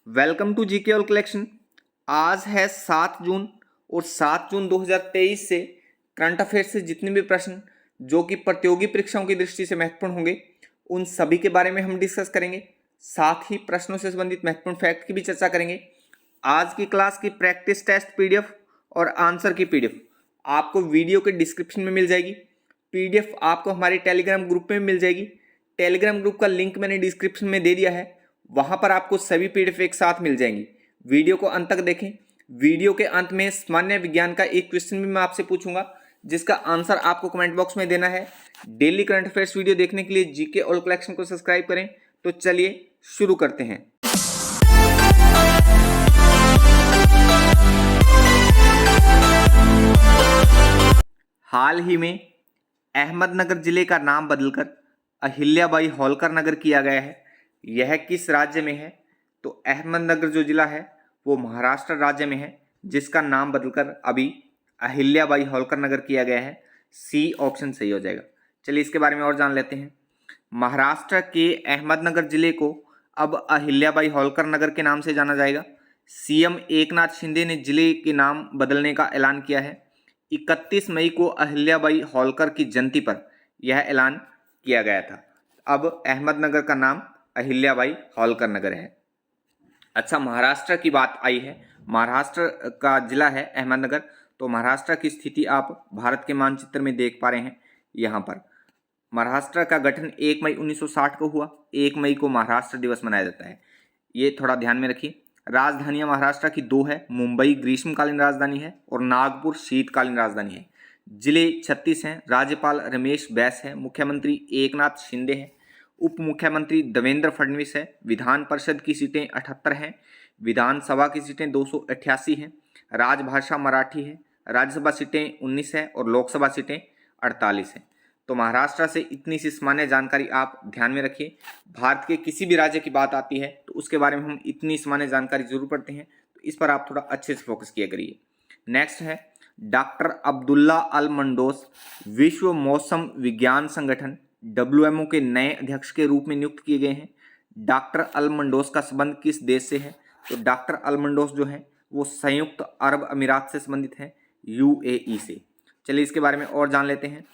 Welcome to GK all collection. आज है 7 जून और 7 जून 2023 से करंट अफेयर्स से जितने भी प्रश्न जो कि प्रतियोगी परीक्षाओं की दृष्टि से महत्वपूर्ण होंगे उन सभी के बारे में हम डिस्कस करेंगे। साथ ही प्रश्नों से संबंधित महत्वपूर्ण फैक्ट की भी चर्चा करेंगे। आज की क्लास की प्रैक्टिस टेस्ट पीडीएफ और आंसर की पीडीएफ आपको वीडियो के डिस्क्रिप्शन में मिल जाएगी। पीडीएफ आपको हमारे टेलीग्राम ग्रुप में मिल जाएगी। टेलीग्राम ग्रुप का लिंक मैंने डिस्क्रिप्शन में दे दिया है, वहां पर आपको सभी पीडीएफ एक साथ मिल जाएंगी। वीडियो को अंत तक देखें। वीडियो के अंत में सामान्य विज्ञान का एक क्वेश्चन भी मैं आपसे पूछूंगा जिसका आंसर आपको कमेंट बॉक्स में देना है। डेली करंट अफेयर्स वीडियो देखने के लिए जीके ऑल कलेक्शन को सब्सक्राइब करें। तो चलिए शुरू करते हैं। हाल ही में अहमदनगर जिले का नाम बदलकर अहिल्याबाई होलकर नगर किया गया है। यह किस राज्य में है? तो अहमदनगर जो जिला है वो महाराष्ट्र राज्य में है, जिसका नाम बदलकर अभी अहिल्याबाई होलकर नगर किया गया है। सी ऑप्शन सही हो जाएगा। चलिए इसके बारे में और जान लेते हैं। महाराष्ट्र के अहमदनगर जिले को अब अहिल्याबाई होलकर नगर के नाम से जाना जाएगा। सीएम एकनाथ शिंदे ने जिले के नाम बदलने का ऐलान किया है। 31 मई को अहिल्याबाई होलकर की जयंती पर यह ऐलान किया गया था। अब अहमदनगर का नाम अहिल्याबाई होलकर नगर है। अच्छा, महाराष्ट्र की बात आई है। महाराष्ट्र का जिला है अहमदनगर। तो महाराष्ट्र की स्थिति आप भारत के मानचित्र में देख पा रहे हैं। यहाँ पर महाराष्ट्र का गठन 1 मई 1960 को हुआ। 1 मई को महाराष्ट्र दिवस मनाया जाता है, ये थोड़ा ध्यान में रखिए। राजधानियां महाराष्ट्र की 2 है। मुंबई ग्रीष्मकालीन राजधानी है और नागपुर शीतकालीन राजधानी है। जिले 36 हैं। राज्यपाल रमेश बैस है। मुख्यमंत्री एकनाथ शिंदे हैं। उप मुख्यमंत्री देवेंद्र फडणवीस है। विधान परिषद की सीटें 78 हैं। विधानसभा की सीटें 288 हैं। राजभाषा मराठी है। राज्यसभा सीटें 19 है और लोकसभा सीटें 48 हैं। तो महाराष्ट्र से इतनी सी सामान्य जानकारी आप ध्यान में रखिए। भारत के किसी भी राज्य की बात आती है तो उसके बारे में हम इतनी सामान्य जानकारी जरूर पढ़ते हैं, तो इस पर आप थोड़ा अच्छे से फोकस किया करिए। नेक्स्ट है डॉक्टर अब्दुल्ला अल मंडोस विश्व मौसम विज्ञान संगठन WMO के नए अध्यक्ष के रूप में नियुक्त किए गए हैं। डॉक्टर अल मंडोस का संबंध किस देश से है? तो डॉक्टर अल मंडोस जो है वो संयुक्त अरब अमीरात से संबंधित है, UAE से। चलिए इसके बारे में और जान लेते हैं।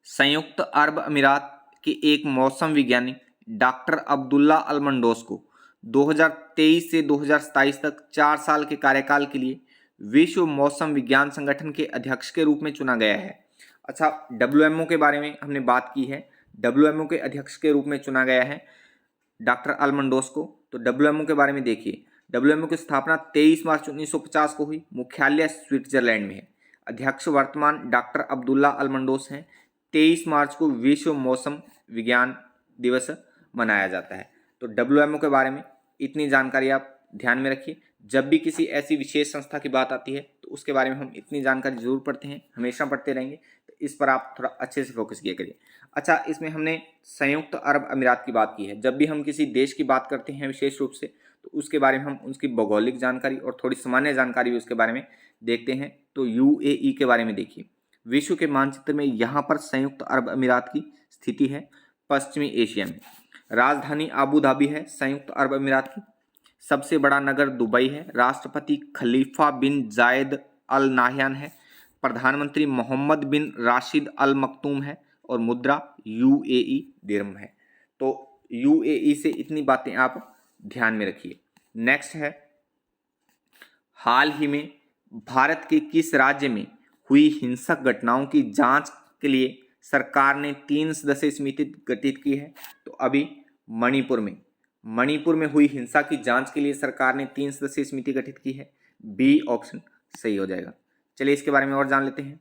संयुक्त अरब अमीरात के एक मौसम विज्ञानी डॉक्टर अब्दुल्ला अल मंडोस को 2023 से 2027 तक 4 साल के कार्यकाल के लिए विश्व मौसम विज्ञान संगठन के अध्यक्ष के रूप में चुना गया है। अच्छा, WMO के बारे में हमने बात की है। WMO के अध्यक्ष के रूप में चुना गया है डॉक्टर अल मंडोस को। तो WMO के बारे में देखिए। WMO की स्थापना 23 मार्च 1950 को हुई। मुख्यालय स्विट्जरलैंड में है। अध्यक्ष वर्तमान डॉक्टर अब्दुल्ला अल मंडोस हैं। 23 मार्च को विश्व मौसम विज्ञान दिवस मनाया जाता है। तो WMO के बारे में इतनी जानकारी आप ध्यान में रखिए। जब भी किसी ऐसी विशेष संस्था की बात आती है तो उसके बारे में हम इतनी जानकारी जरूर पढ़ते हैं, हमेशा पढ़ते रहेंगे। तो इस पर आप थोड़ा अच्छे से फोकस किया करिए। अच्छा, इसमें हमने संयुक्त अरब अमीरात की बात की है। जब भी हम किसी देश की बात करते हैं विशेष रूप से, तो उसके बारे में हम उसकी भौगोलिक जानकारी और थोड़ी सामान्य जानकारी भी उसके बारे में देखते हैं। तो UAE के बारे में देखिए। विश्व के मानचित्र में यहाँ पर संयुक्त अरब अमीरात की स्थिति है, पश्चिमी एशिया में। राजधानी आबू धाबी है संयुक्त अरब अमीरात की। सबसे बड़ा नगर दुबई है। राष्ट्रपति खलीफा बिन जायद अल नाहयान है। प्रधानमंत्री मोहम्मद बिन राशिद अल मखतूम है और मुद्रा UAE दिरहम है। तो UAE से इतनी बातें आप ध्यान में रखिए। नेक्स्ट है, हाल ही में भारत के किस राज्य में हुई हिंसक घटनाओं की जांच के लिए सरकार ने 3 सदस्यीय समिति गठित की है? तो अभी मणिपुर में हुई हिंसा की जांच के लिए सरकार ने 3 सदस्यीय समिति गठित की है। B ऑप्शन सही हो जाएगा। चलिए इसके बारे में और जान लेते हैं।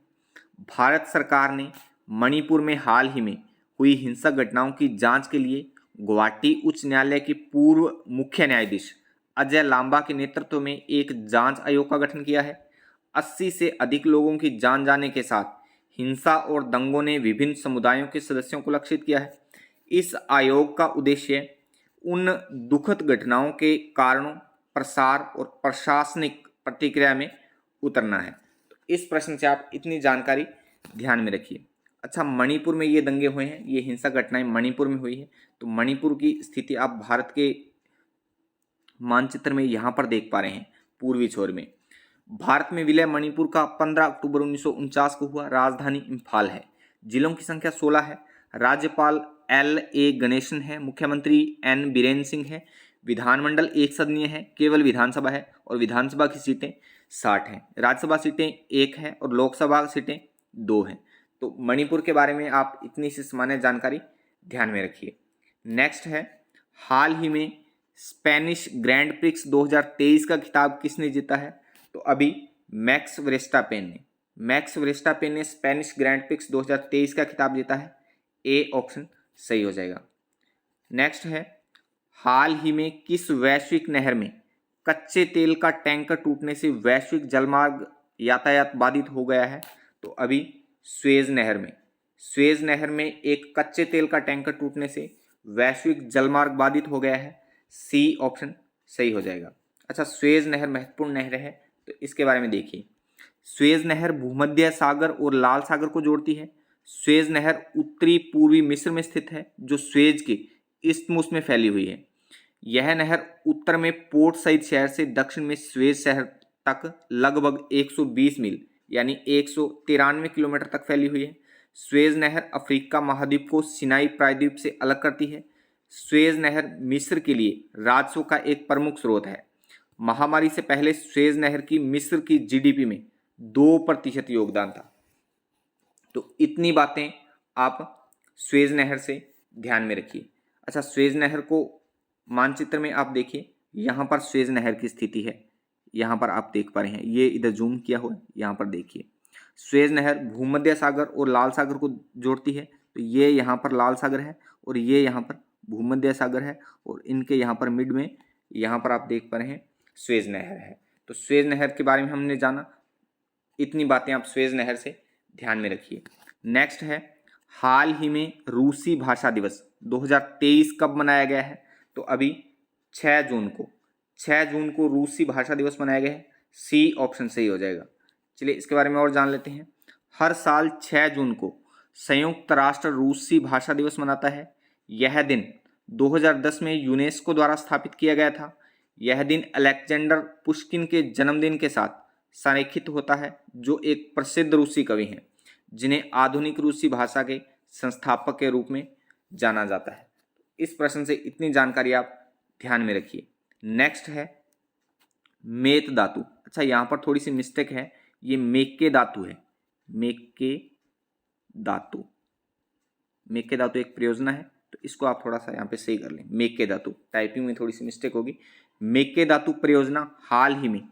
भारत सरकार ने मणिपुर में हाल ही में हुई हिंसक घटनाओं की जांच के लिए गुवाहाटी उच्च न्यायालय के पूर्व मुख्य न्यायाधीश अजय लांबा के नेतृत्व में एक जांच आयोग का गठन किया है। 80 से अधिक लोगों की जान जाने के साथ हिंसा और दंगों ने विभिन्न समुदायों के सदस्यों को लक्षित किया है। इस आयोग का उद्देश्य उन दुखद घटनाओं के कारणों, प्रसार और प्रशासनिक प्रतिक्रिया में उतरना है। तो इस प्रश्न से आप इतनी जानकारी ध्यान में रखिए। अच्छा, मणिपुर में ये दंगे हुए हैं, ये हिंसक घटनाएं मणिपुर में हुई है। तो मणिपुर की स्थिति आप भारत के मानचित्र में यहाँ पर देख पा रहे हैं पूर्वी छोर में। भारत में विलय मणिपुर का 15 अक्टूबर 1949 को हुआ। राजधानी इम्फाल है। जिलों की संख्या 16 है। राज्यपाल LA गणेशन है। मुख्यमंत्री N बीरेन सिंह है। विधानमंडल एक सदनीय है, केवल विधानसभा है और विधानसभा की सीटें 60 हैं। राज्यसभा सीटें 1 हैं और लोकसभा सीटें 2 हैं। तो मणिपुर के बारे में आप इतनी सी सामान्य जानकारी ध्यान में रखिए। नेक्स्ट है, हाल ही में स्पेनिश ग्रैंड प्रिक्स 2023 का खिताब किसने जीता है? तो अभी मैक्स वर्स्टापेन ने स्पेनिश ग्रैंड प्रिक्स 2023 का खिताब जीता है। ए ऑप्शन सही हो जाएगा। नेक्स्ट है, हाल ही में किस वैश्विक नहर में कच्चे तेल का टैंकर टूटने से वैश्विक जलमार्ग यातायात बाधित हो गया है? तो अभी स्वेज नहर में एक कच्चे तेल का टैंकर टूटने से वैश्विक जलमार्ग बाधित हो गया है। सी ऑप्शन सही हो जाएगा। अच्छा, स्वेज नहर महत्वपूर्ण नहर है, तो इसके बारे में देखिए। स्वेज नहर भूमध्य सागर और लाल सागर को जोड़ती है। स्वेज नहर उत्तरी पूर्वी मिस्र में स्थित है, जो स्वेज के इस्थमुस में फैली हुई है। यह नहर उत्तर में पोर्ट सईद शहर से दक्षिण में स्वेज शहर तक लगभग 120 मील यानी 193 किलोमीटर तक फैली हुई है। स्वेज नहर अफ्रीका महाद्वीप को सिनाई प्रायद्वीप से अलग करती है। स्वेज नहर मिस्र के लिए राजस्व का एक प्रमुख स्रोत है। महामारी से पहले स्वेज नहर की मिस्र की GDP में 2% योगदान था। तो इतनी बातें आप स्वेज नहर से ध्यान में रखिए। अच्छा, स्वेज नहर को मानचित्र में आप देखिए, यहाँ पर स्वेज नहर की स्थिति है। यहाँ पर आप देख पा रहे हैं, ये इधर जूम किया हुआ है, यहाँ पर देखिए। स्वेज नहर भूमध्य सागर और लाल सागर को जोड़ती है। तो ये यहाँ पर लाल सागर है और ये यहाँ पर भूमध्य सागर है और इनके यहाँ पर मिड में यहाँ पर आप देख पा रहे हैं स्वेज नहर है। तो स्वेज नहर के बारे में हमने जाना। इतनी बातें आप स्वेज नहर से ध्यान में रखिए। नेक्स्ट है, हाल ही में रूसी भाषा दिवस 2023 कब मनाया गया है? तो अभी 6 जून को रूसी भाषा दिवस मनाया गया है। सी ऑप्शन सही हो जाएगा। चलिए इसके बारे में और जान लेते हैं। हर साल 6 जून को संयुक्त राष्ट्र रूसी भाषा दिवस मनाता है। यह दिन 2010 में यूनेस्को द्वारा स्थापित किया गया था। यह दिन अलेक्जेंडर पुश्किन के जन्मदिन के साथ संरेखित होता है, जो एक प्रसिद्ध रूसी कवि हैं, जिन्हें आधुनिक रूसी भाषा के संस्थापक के रूप में जाना जाता है। इस प्रश्न से इतनी जानकारी आप ध्यान में रखिए। नेक्स्ट है मेत धातु। अच्छा, यहाँ पर थोड़ी सी मिस्टेक है, ये मेक्के धातु है। मेक्के धातु एक प्रयोजना है, तो इसको आप थोड़ा सा यहाँ पे सही कर लें। मेक्के धातु, टाइपिंग में थोड़ी सी मिस्टेक होगी। मेक्के धातु परियोजना हाल ही में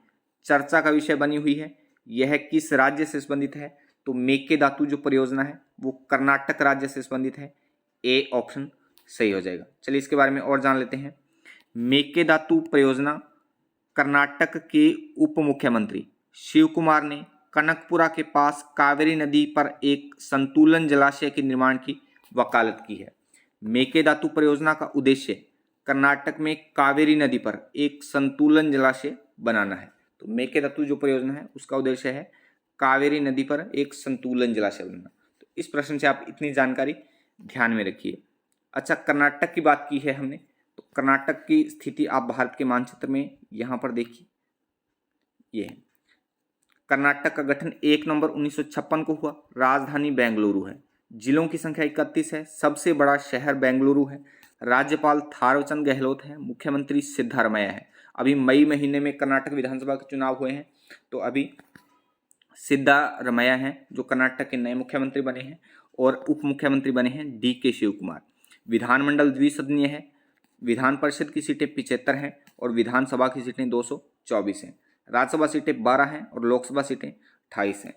चर्चा का विषय बनी हुई है। यह किस राज्य से संबंधित है? तो मेक्के धातु जो परियोजना है वो कर्नाटक राज्य से संबंधित है। ए ऑप्शन सही हो जाएगा। चलिए इसके बारे में और जान लेते हैं। मेक्के धातु परियोजना कर्नाटक के उप मुख्यमंत्री शिव कुमार ने कनकपुरा के पास कावेरी नदी पर एक संतुलन जलाशय के निर्माण की वकालत की है। मेक्के धातु परियोजना का उद्देश्य कर्नाटक में कावेरी नदी पर एक संतुलन जलाशय बनाना है। तो मेक्के धातु जो परियोजना है उसका उद्देश्य है कावेरी नदी पर एक संतुलन जलाशय बनाना। तो इस प्रश्न से आप इतनी जानकारी ध्यान में रखिए। अच्छा, कर्नाटक की बात की है हमने, तो कर्नाटक की स्थिति आप भारत के मानचित्र में यहाँ पर देखिए। ये है कर्नाटक का गठन 1 नवंबर 1956 को हुआ। राजधानी बेंगलुरु है। जिलों की संख्या 31 है। सबसे बड़ा शहर बेंगलुरु है। राज्यपाल थावरचंद गहलोत है। मुख्यमंत्री सिद्धारमैया है। अभी मई महीने में कर्नाटक विधानसभा के चुनाव हुए हैं, तो अभी सिद्धारमैया हैं जो कर्नाटक के नए मुख्यमंत्री बने हैं, और उप मुख्यमंत्री बने हैं DK शिव कुमार। विधानमंडल द्विसदनीय है। विधान परिषद की सीटें 75 हैं और विधानसभा की सीटें 224 हैं। राज्यसभा सीटें 12 हैं और लोकसभा सीटें 28 हैं।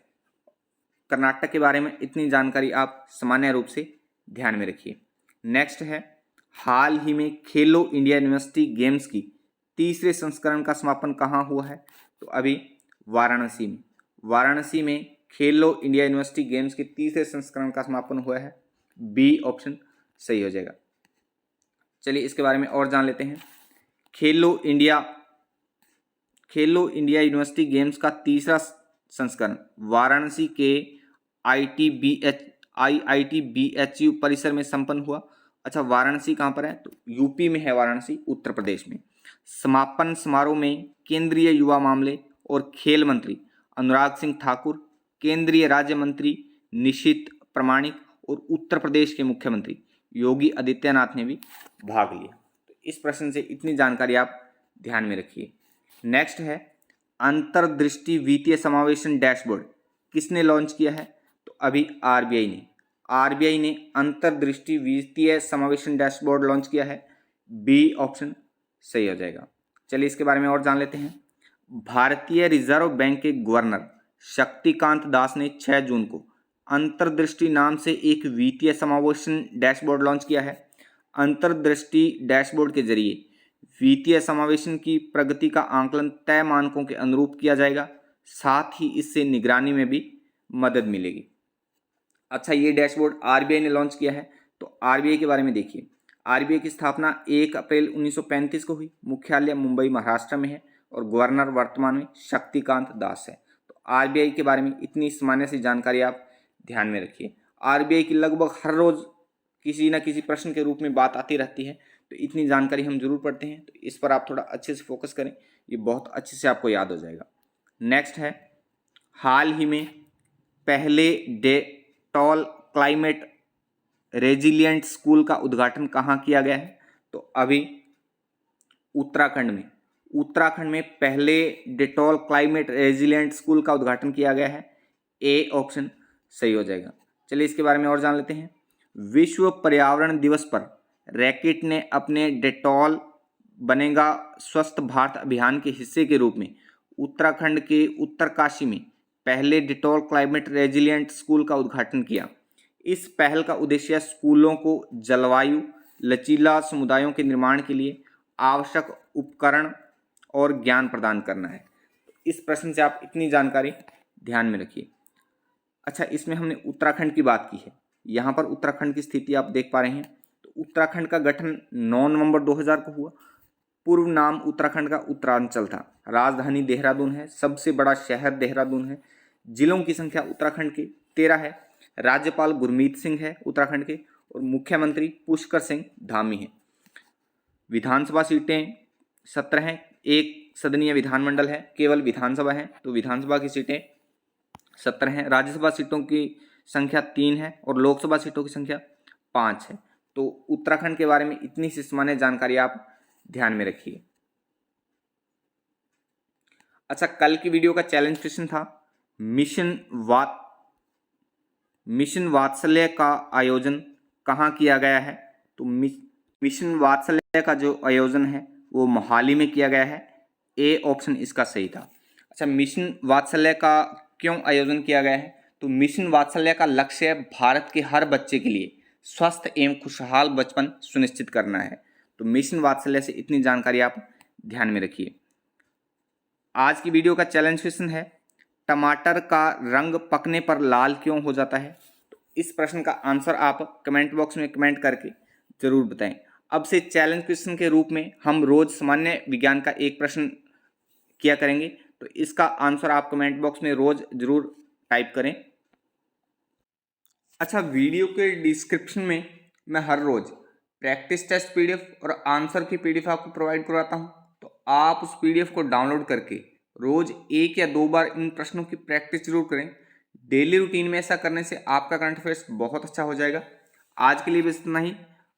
कर्नाटक के बारे में इतनी जानकारी आप सामान्य रूप से ध्यान में रखिए। नेक्स्ट है, हाल ही में खेलो इंडिया यूनिवर्सिटी गेम्स की तीसरे संस्करण का समापन कहाँ हुआ है? तो अभी वाराणसी में खेलो इंडिया यूनिवर्सिटी गेम्स के तीसरे संस्करण का समापन हुआ है। बी ऑप्शन सही हो जाएगा। चलिए इसके बारे में और जान लेते हैं। खेलो इंडिया यूनिवर्सिटी गेम्स का तीसरा संस्करण वाराणसी के IIT-BHU परिसर में संपन्न हुआ। अच्छा, वाराणसी कहाँ पर है? तो यूपी में है वाराणसी, उत्तर प्रदेश में। समापन समारोह में केंद्रीय युवा मामले और खेल मंत्री अनुराग सिंह ठाकुर, केंद्रीय राज्य मंत्री निशित प्रामाणिक और उत्तर प्रदेश के मुख्यमंत्री योगी आदित्यनाथ ने भी भाग लिया। तो इस प्रश्न से इतनी जानकारी आप ध्यान में रखिए। नेक्स्ट है अंतर्दृष्टि वित्तीय समावेशन डैशबोर्ड किसने लॉन्च किया है? तो अभी आरबीआई ने अंतर्दृष्टि वित्तीय समावेशन डैशबोर्ड लॉन्च किया है। बी ऑप्शन सही हो जाएगा। चलिए इसके बारे में और जान लेते हैं। भारतीय रिजर्व बैंक के गवर्नर शक्तिकांत दास ने 6 जून को अंतर्दृष्टि नाम से एक वित्तीय समावेशन डैशबोर्ड लॉन्च किया है। अंतर्दृष्टि डैशबोर्ड के जरिए वित्तीय समावेशन की प्रगति का आंकलन तय मानकों के अनुरूप किया जाएगा, साथ ही इससे निगरानी में भी मदद मिलेगी। अच्छा, ये डैशबोर्ड आरबीआई ने लॉन्च किया है। तो आरबीआई के बारे में देखिए। आरबीआई की स्थापना 1 अप्रैल 1935 को हुई। मुख्यालय मुंबई महाराष्ट्र में है और गवर्नर वर्तमान में शक्तिकांत दास है। तो आरबीआई के बारे में इतनी सामान्य सी जानकारी आप ध्यान में रखिए। आरबीआई की लगभग हर रोज किसी न किसी प्रश्न के रूप में बात आती रहती है, तो इतनी जानकारी हम जरूर पढ़ते हैं। तो इस पर आप थोड़ा अच्छे से फोकस करें, ये बहुत अच्छे से आपको याद हो जाएगा। नेक्स्ट है हाल ही में पहले डेटॉल क्लाइमेट रेजिलिएंट स्कूल का उद्घाटन कहाँ किया गया है? तो अभी उत्तराखंड में पहले डेटॉल क्लाइमेट रेजिलिएंट स्कूल का उद्घाटन किया गया है। ए ऑप्शन सही हो जाएगा। चलिए इसके बारे में और जान लेते हैं। विश्व पर्यावरण दिवस पर रैकेट ने अपने डेटॉल बनेगा स्वस्थ भारत अभियान के हिस्से के रूप में उत्तराखंड के उत्तरकाशी में पहले डेटॉल क्लाइमेट रेजिलिएंट स्कूल का उद्घाटन किया। इस पहल का उद्देश्य स्कूलों को जलवायु लचीला समुदायों के निर्माण के लिए आवश्यक उपकरण और ज्ञान प्रदान करना है। इस प्रश्न से आप इतनी जानकारी ध्यान में रखिए। अच्छा, इसमें हमने उत्तराखंड की बात की है। यहाँ पर उत्तराखंड की स्थिति आप देख पा रहे हैं। तो उत्तराखंड का गठन 9 नवंबर 2000 को हुआ। पूर्व नाम उत्तराखंड का उत्तरांचल था। राजधानी देहरादून है। सबसे बड़ा शहर देहरादून है। जिलों की संख्या उत्तराखंड के 13 है। राज्यपाल गुरमीत सिंह है उत्तराखंड के और मुख्यमंत्री पुष्कर सिंह धामी है। विधानसभा सीटें 17 हैं। एक सदनीय विधानमंडल है, केवल विधानसभा है, तो विधानसभा की सीटें 17 हैं। राज्यसभा सीटों की संख्या 3 है और लोकसभा सीटों की संख्या 5 है। तो उत्तराखंड के बारे में इतनी सी सामान्य जानकारी आप ध्यान में रखिए। अच्छा, कल की वीडियो का चैलेंज क्वेश्चन था मिशन वात्सल्य का आयोजन कहाँ किया गया है? तो मिशन वात्सल्य का जो आयोजन है वो मोहाली में किया गया है। ए ऑप्शन इसका सही था। अच्छा, मिशन वात्सल्य का क्यों आयोजन किया गया है? तो मिशन वात्सल्य का लक्ष्य भारत के हर बच्चे के लिए स्वस्थ एवं खुशहाल बचपन सुनिश्चित करना है। तो मिशन वात्सल्य से इतनी जानकारी आप ध्यान में रखिए। आज की वीडियो का चैलेंज क्वेश्चन है टमाटर का रंग पकने पर लाल क्यों हो जाता है? तो इस प्रश्न का आंसर आप कमेंट बॉक्स में कमेंट करके जरूर बताएं। अब से चैलेंज क्वेश्चन के रूप में हम रोज सामान्य विज्ञान का एक प्रश्न किया करेंगे, तो इसका आंसर आप कमेंट बॉक्स में रोज जरूर टाइप करें। अच्छा, वीडियो के डिस्क्रिप्शन में मैं हर रोज प्रैक्टिस टेस्ट पीडीएफ और आंसर की पीडीएफ आपको प्रोवाइड करवाता हूं। तो आप उस पीडीएफ को डाउनलोड करके रोज 1 या 2 बार इन प्रश्नों की प्रैक्टिस जरूर करें। डेली रूटीन में ऐसा करने से आपका करंट अफेयर्स बहुत अच्छा हो जाएगा। आज के लिए बस इतना ही।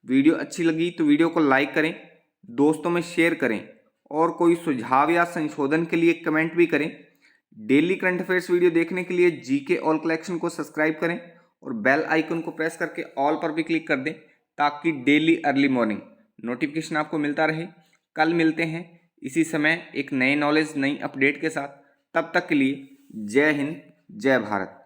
वीडियो अच्छी लगी तो वीडियो को लाइक करें, दोस्तों में शेयर करें और कोई सुझाव या संशोधन के लिए कमेंट भी करें। डेली करंट अफेयर्स वीडियो देखने के लिए जीके ऑल कलेक्शन को सब्सक्राइब करें और बेल आइकन को प्रेस करके ऑल पर भी क्लिक कर दें ताकि डेली अर्ली मॉर्निंग नोटिफिकेशन आपको मिलता रहे। कल मिलते हैं इसी समय एक नए नॉलेज नई अपडेट के साथ। तब तक के लिए जय हिंद, जय भारत।